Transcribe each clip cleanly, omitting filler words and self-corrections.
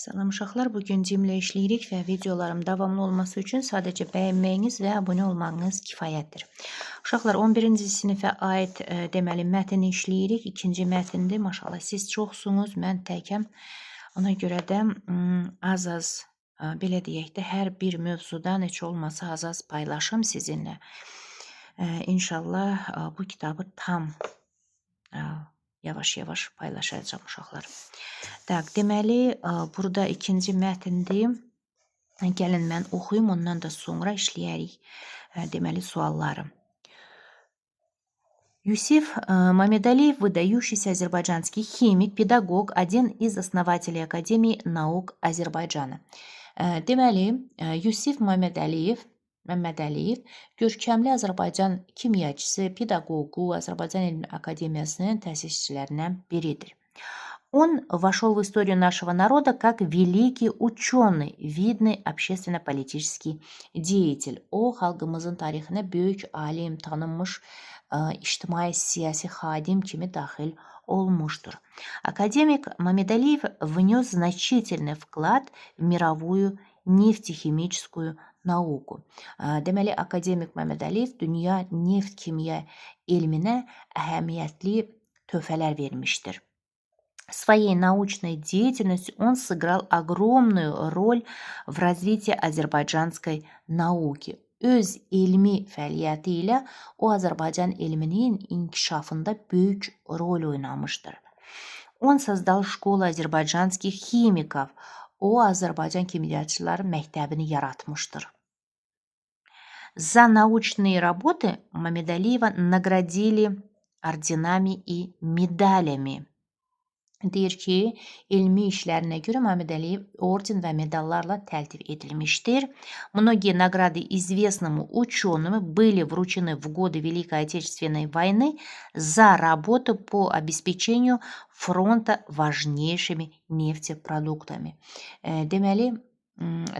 Salam uşaqlar, bugün Cimlə işləyirik və videolarım davamlı olması üçün sadəcə bəyənməyiniz və abunə olmağınız kifayətdir. Uşaqlar, 11-ci sinifə aid deməli mətn işləyirik. İkinci mətndir. Maşallah siz çoxsunuz, mən təkəm. Ona görə də az belə deyək də hər bir mövzudan heç olmasa az paylaşım sizinlə. İnşallah bu kitabı tam yavaş-yavaş paylaşacağım uşaqlar. Tak, deməli, burada ikinci mətndir. Gəlin mən oxuyum, ondan da sonra işləyərik deməli sualları. Юсиф Мамедалиев, выдающийся азербайджанский химик, педагог, один из основателей Академии наук Azərbaycana. Deməli, Yusif Məmməd Əliyev görkəmli Azərbaycan kimyaçısı, pedaqoqu, Azərbaycan Elm Akademiyasının təsisçilərindən biridir. Он вошел в историю нашего народа как великий ученый, видный общественно-политический деятель. O, xalqımızın tarixinə böyük alim, tanınmış ictimai-siyasi xadim kimi daxil olmuştur. Академик Мамедалиев внес значительный вклад в мировую нефтехимическую nауку. Deməli, akademik Məmməd Əliyev dünya neft-kimya elminə əhəmiyyətli töhfələr vermişdir. Своей научной деятельностью он сыграл огромную роль в развитии азərbaycanской nауки. Öz elmi fəaliyyəti ilə o Azərbaycan elminin inkişafında böyük rol oynamışdır. Он создал школу азербайджанских химиков. O Azərbaycan kimyaçıları məktəbini yaratmışdır. За научные работы Мамедалиева наградили орденами и медалями. Deyir ki, elmi işlərinə görə Məmməd Əliyev orden və medallarla təltif edilmişdir. Многие награды известному ученому были вручены в годы Великой Отечественной войны за работу по обеспечению fronta важнейшими нефтепродуктами. Deməli,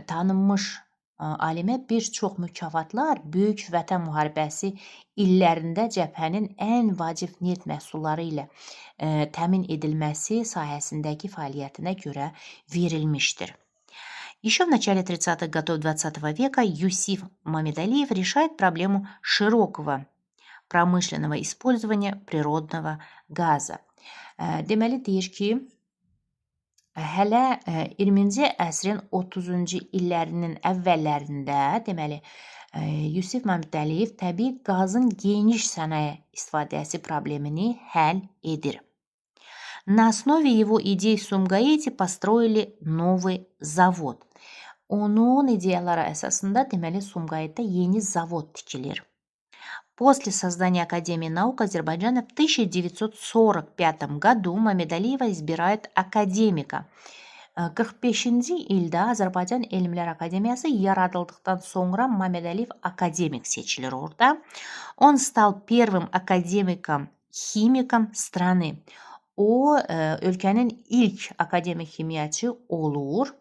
tanınmış alimə bir çox mükafatlar Böyük Vətən müharibəsi illərində cəbhənin ən vacib neft məhsulları ilə təmin edilməsi sahəsindəki fəaliyyətinə görə verilmişdir. Еще в начале 30-х годов 20 века Юсиф Мамедалиев решает проблему широкого промышленного использования природного газа. Deməli, deyir ki, hələ 20-ci əsrin 30-cu illərinin əvvəllərində, deməli, Yusif Məmməd Əliyev təbii qazın geniş sənaye istifadəsi problemini həll edir. На основе его идей в Сумгаите построили новый завод. Onun ideyaları əsasında, deməli, Sumqayıtda yeni zavod tikilir. После создания Академии наук Азербайджана в 1945 году Мамедалиева избирает академика. 45-ci ildə Azərbaycan Elmlər Akademiyası yaradıldıqdan sonra Məmməd Əliyev akademik seçilir orada. Он стал первым академиком-химиком страны. O, ölkənin ilk akademik kimyaçı olur.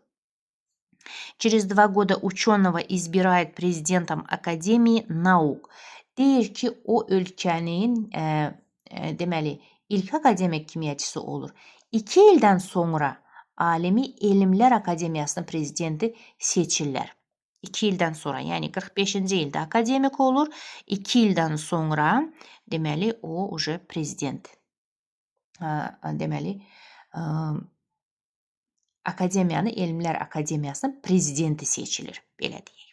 Через 2 года ученого избирает президентом Академии наук. Deyir ki, o ölkənin deməli, ilk akademik kimyaçısı olur. 2 ildən sonra alimi Elmlər Akademiyasının prezidenti seçirlər. 2 ildən sonra, yəni 45-ci ildə akademik olur. 2 ildən sonra, deməli, o prezident. Deməli, Akademiyanı, Elmlər Akademiyasının prezidenti seçilir, belə deyək.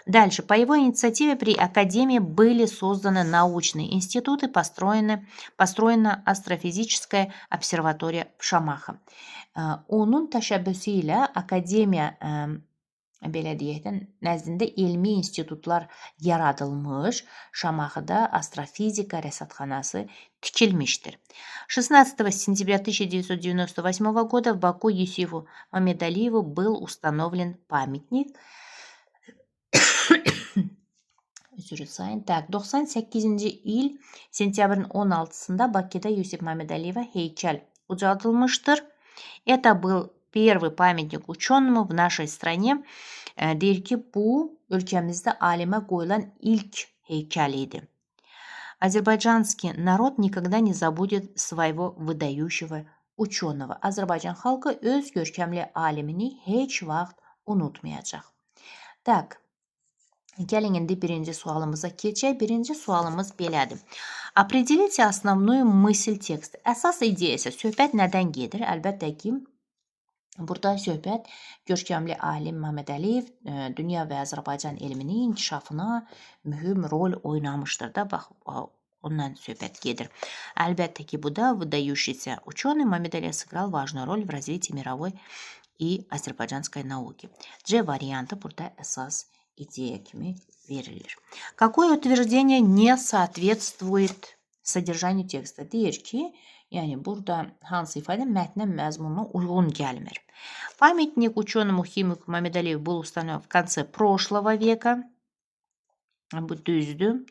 Дальше. По его инициативе при Академии были созданы научные институты, построена астрофизическая обсерватория в Şamaxı. Onun təşəbbüsü ilə Akademiya belə deyək də, nəzdində elmi institutlar yaradılmış, Şamaxıda astrofizika rəsədxanası tikilmişdir. 16 сентября 1998 года в Баку Юсифу Мамедалиеву был установлен памятник. Üzr sayın. Tak, 98-ci il sentyabrın 16-sında Bakıda Yusif Məmməd Əliyevə heykəl ucaldılmışdır. Это был первый памятник ученому в нашей стране. Deyir ki, bu ölkəmizdə alimə qoyulan ilk heykəl idi. Азербайджанский народ никогда не забудет своего выдающего uçonova. Azərbaycan xalqı öz görkəmli alimini heç vaxt unutmayacaq. Tak. Gəlin indi birinci sualımıza keçək. Birinci sualımız belədir. Определите основную мысль текста. Əsas ideya isə söhbət nədən gedir? Əlbəttə ki, burada söhbət görkəmli alim Məmməd Əliyev dünya və Azərbaycan elminin inkişafına mühüm rol oynamışdır da. Bax, ondan söhbət gedir. Əlbəttə ki, bu da выдающийся ученый Məmməd Əliyev сыграл важную роль в развитии мировой и азербайджанской науки. C variantı burada əsas ideya kimi verilir. Какое утверждение не соответствует содержанию текста? Deyir ki, yəni burada hansı ifadə mətnin məzmununa uyğun gəlmir. Памятник ученому-химику Məmməd Əliyev был установлен в конце прошлого века. Bu düzdür.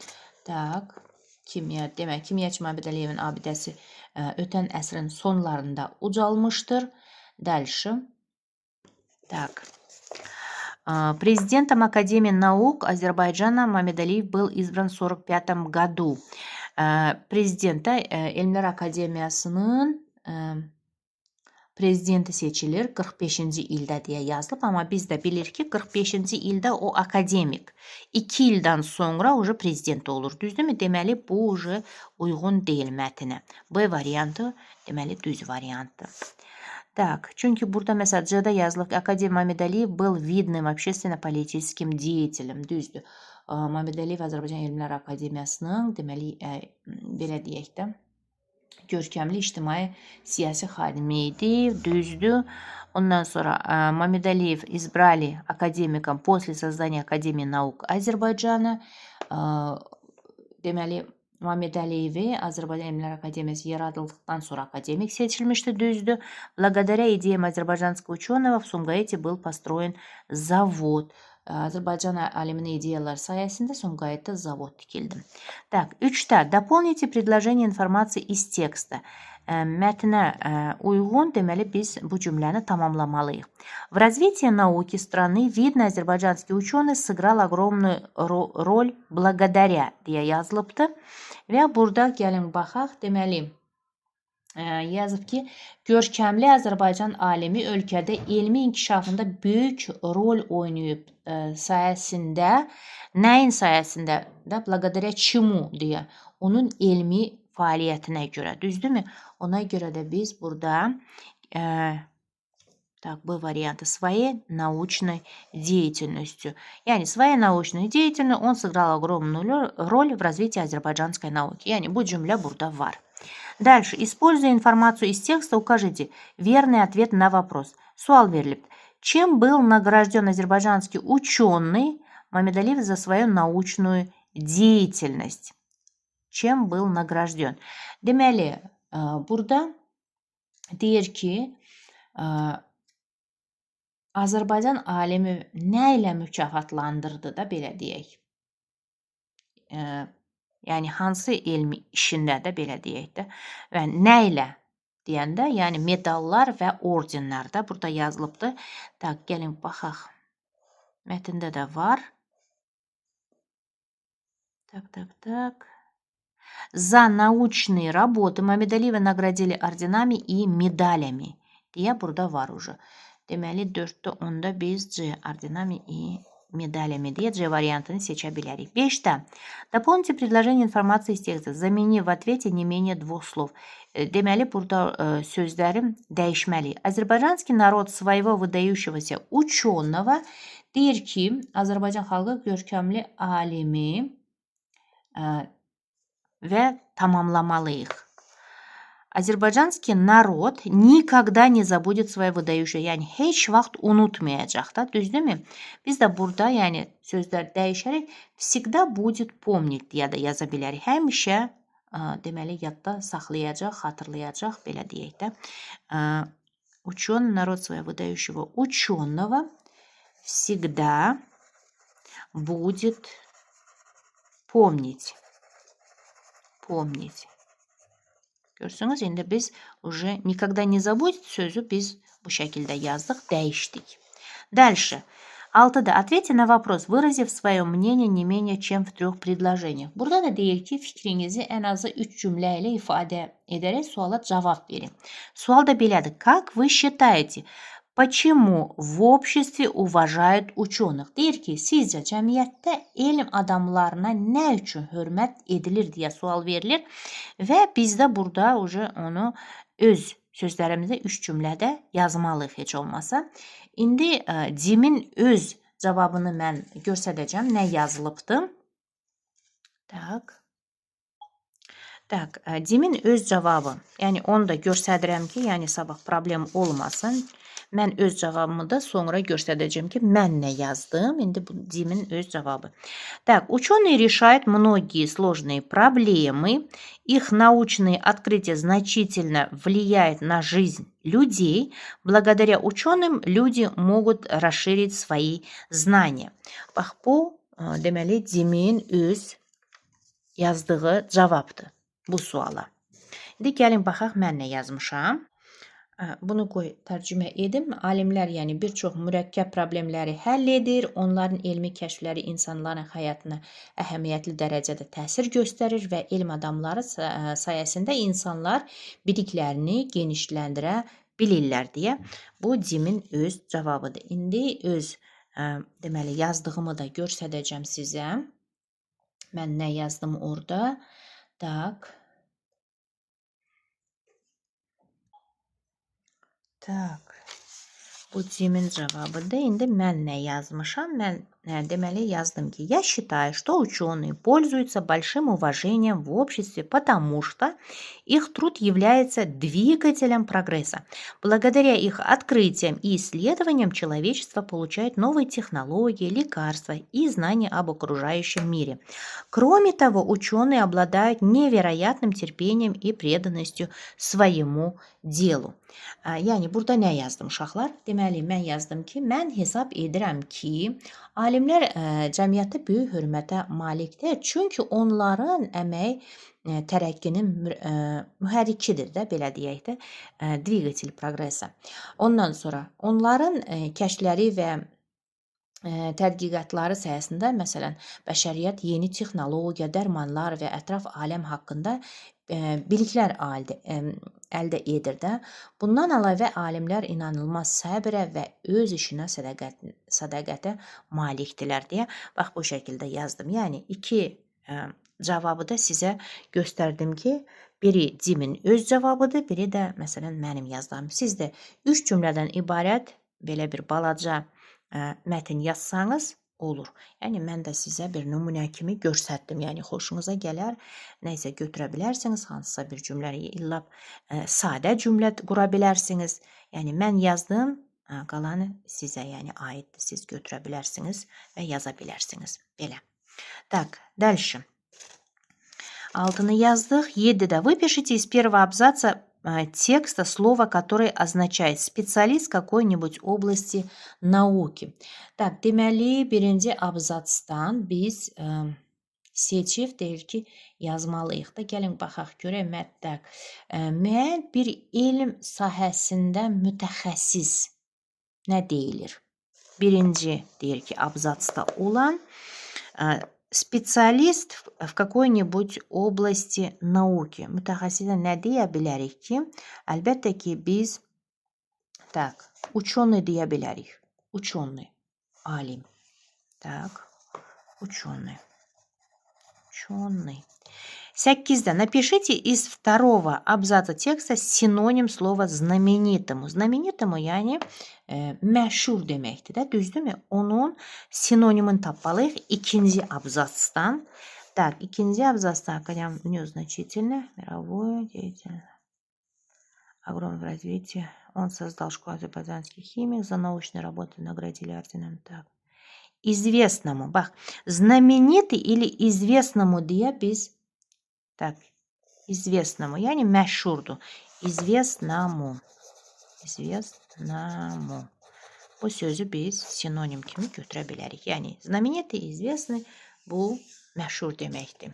Tak. Demək, kimyaçı Məmməd Əliyevin abidəsi ötən əsrin sonlarında ucalmışdır. Дальше. Так. Президентом Академии наук Азербайджана Məmməd Əliyev был избран в 1945 году. Prezidentə Elmlər Akademiyasının prezidenti seçilir 45-ci ildə deyə yazılıb, amma biz də bilirik ki, 45-ci ildə o akademik 2 ildən sonra prezident olur. Düzdürmü? Deməli, bu uyğun deyil mətnə. B variantı deməli düz variantdır. Так, çünki burada məsəl C-də yazılıb ki, Akademik Məmməd Əliyev был видным общественно-политическим деятелем. Düzdür. Məmməd Əliyev Azərbaycan Elmlər Akademiyasının deməli belə deyək də görkəmli ictimai siyasi xadimi idi. Düzdür. Ondan sonra Məmməd Əliyev избрали академиком после создания Академии наук Azərbaycana. Deməli, Məmməd Əliyevi Azərbaycan Elmlər Akademiyası yaradıldıqdan sonra akademik seçilmişdi, düzdür. Благодаря идеям азербайджанского ученого в Сумгаите был построен завод. Azərbaycan aliminin ideyaları sayəsində Sumqayıtda zavod tikildi. Так, 3-də дополните предложение информации из текста. Mətnə uyğun, deməli biz bu cümləni tamamlamalıyıq. В развитии науки страны видно азербайджанский ученый сыграл огромную роль благодаря deyə yazılıbdır. Və burada gəlin baxaq, deməli yazıb ki, görkəmli Azərbaycan alimi ölkədə elmi inkişafında böyük rol oynayıb sayəsində, nəyin sayəsində də благодаря чему deyə, onun elmi fəaliyyətinə görə, düzdürmü? Ona görə də biz burada так, B варианты своей научной деятельностью. Yani своей научной деятельностью он сыграл огромную роль в развитии азербайджанской науки. Yani bu cümlə burada var. Дальше. Используя информацию из текста, укажите верный ответ на вопрос. Суал verilib. Чем был награжден азербайджанский ученый Məmməd Əliyev за свою научную деятельность? Чем был награжден? Deməli, burada deyir ki, Azərbaycan alimi nə ilə mükafatlandırdı da belə deyək. Yəni hansı elmi işində də belə deyək də. Və nə ilə deyəndə, yəni medallar və ordenlər də burada yazılıbdır. Tak, gəlin baxaq. Mətndə də var. Так. За научные работы Məmməd Əliyevi наградили орденами и медалями deyə burada var уже. Deməli 4-də 10-da biz C орденами и медалями deyə C variantını seçə bilərik. 5-də дополните предложение информации из текста. Замени в ответе не менее 2 слов. Deməli burada sözlərim dəyişməli. Azərbaycanski народ своего выдающегося ученого deyir ki, Azərbaycan xalqı görkəmli alimi və tamamlamalıyıq. Azərbaycanski narod никогда не забудет свои выдающие. Yəni heç vaxt unutmayacaq da, düzdürmü? Biz də burada, yəni sözlər dəyişərək всегда будет помнить deyə də yaza bilərik. Həmişə deməli yadda saxlayacaq, xatırlayacaq, belə deyək də. Ученый народ своего выдающего ученого всегда будет помнить. Görsünüz, indi biz никогда не забудет sözü biz bu şəkildə yazdıq, dəyişdik. Дальше. 6'da ответьте на вопрос, выразив свое мнение не менее чем в 3 предложениях. Burada da deyir ki, fikrinizi ən azı 3 cümlə ilə ifadə edərək suala cavab verin. Sual da belədir. Как вы считаете, почему в обществе уважают ученых? Deyir ki, sizcə cəmiyyətdə elm adamlarına nə üçün hörmət edilir deyə sual verilir və biz də burada onu öz sözlərimizdə 3 cümlədə yazmalıyıq heç olmasa. İndi Cimin öz cavabını mən göstərəcəm, nə yazılıbdır. Cimin öz cavabı, yəni onu da göstərirəm ki, yəni sabah problem olmasın. Mən öz cavabımı da sonra göstərəcəm ki, mən nə yazdım. İndi bu Cimin öz cavabı. Ученые решают многие сложные проблемы. Их научные открытия значительно влияют на жизнь людей. Благодаря ученым люди могут расширить свои знания. Bax, bu deməli Cimin öz yazdığı cavabdır bu suala. İndi gəlin baxaq mən nə yazmışam. Bunu qoy tərcümə edim. Alimlər yəni bir çox mürəkkəb problemləri həll edir. Onların elmi kəşfləri insanların həyatına əhəmiyyətli dərəcədə təsir göstərir və elm adamları sayəsində insanlar biliklərini genişləndirə bilirlər deyə bu Cimin öz cavabıdır. İndi öz deməli yazdığımı da göstərəcəm sizə. Mən nə yazdım orada? Bu Cimin cavabıdır. İndi mən nə yazmışam? Mən deməli yazdım ki, я считаю, что ученые пользуются большим уважением в обществе, потому что их труд является двигателем прогресса. Благодаря их открытиям и исследованиям человечество получает новые технологии, лекарства и знания об окружающем мире. Кроме того, ученые обладают невероятным терпением и преданностью своему делу. Yəni burada nə yazdım uşaqlar? Deməli mən yazdım ki, mən hesab edirəm ki, alimlər cəmiyyətdə böyük hörmətə malikdir. Çünki onların əməyi tərəqqinin mühərrikidir də, belə deyək də, двигатель progressa. Ondan sonra onların kəşfləri və tədqiqatları sayəsində, məsələn, bəşəriyyət yeni texnologiya, dərmanlar və ətraf aləm haqqında biliklər əldə edir də. Bundan əlavə alimlər inanılmaz səbrə və öz işinə sədaqətə malikdirlər deyə bax bu şəkildə yazdım. Yəni iki cavabı da sizə göstərdim ki, biri Cimin öz cavabıdır, biri də məsələn mənim yazdığım. Siz də 3 cümlədən ibarət belə bir balaca mətn yazsanız olur. Yəni mən də sizə bir nümunə kimi göstərdim. Yəni xoşunuza gələr, nə isə götürə bilərsiniz, hansısa bir cümləyə illa sadə cümlə qura bilərsiniz. Yəni mən yazdım, qalanı sizə yəni aiddir. Siz götürə bilərsiniz və yaza bilərsiniz. Belə. Дальше. Altını yazdıq. 7'də выпишите из первого абзаца текста слово, которое означает специалист какой-нибудь области nауки. Deməli, birinci abzatsdan biz seçib deyir ki, yazmalıyıq da. Gəlin baxaq görək mətləq. Mən bir elm sahəsində mütəxəssis nə deyilir? Birinci deyir ki, abzatsda olan специалист в какой-нибудь области науки. Mütəxəssisə nə deyə bilərik ki? Əlbəttə ki, biz ученый deyə bilərik. Ученый, alim. Ученый. 8'də напишите из второго абзаца текста синоним слова знаменитому. Знаменитому yəni məşhur deməkdir də, düzdürmü? Onun sinonimini tapmalıyıq ikinci abzatsdan. İkinci abzatsda академия значительно мировое деятельность. Огромное развитие. Он создал школу азербайджанских химик, за научные работы наградили орденом. Известному. Bax, знаменитый или известному deyə biz известному, yəni məşhurdur. İzvestnamu. Bu sözü biz sinonim kimi götürə bilərik. Yəni, знаменитый, известный bu məşhur deməkdir.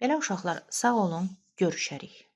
Belə uşaqlar, sağ olun, görüşərik.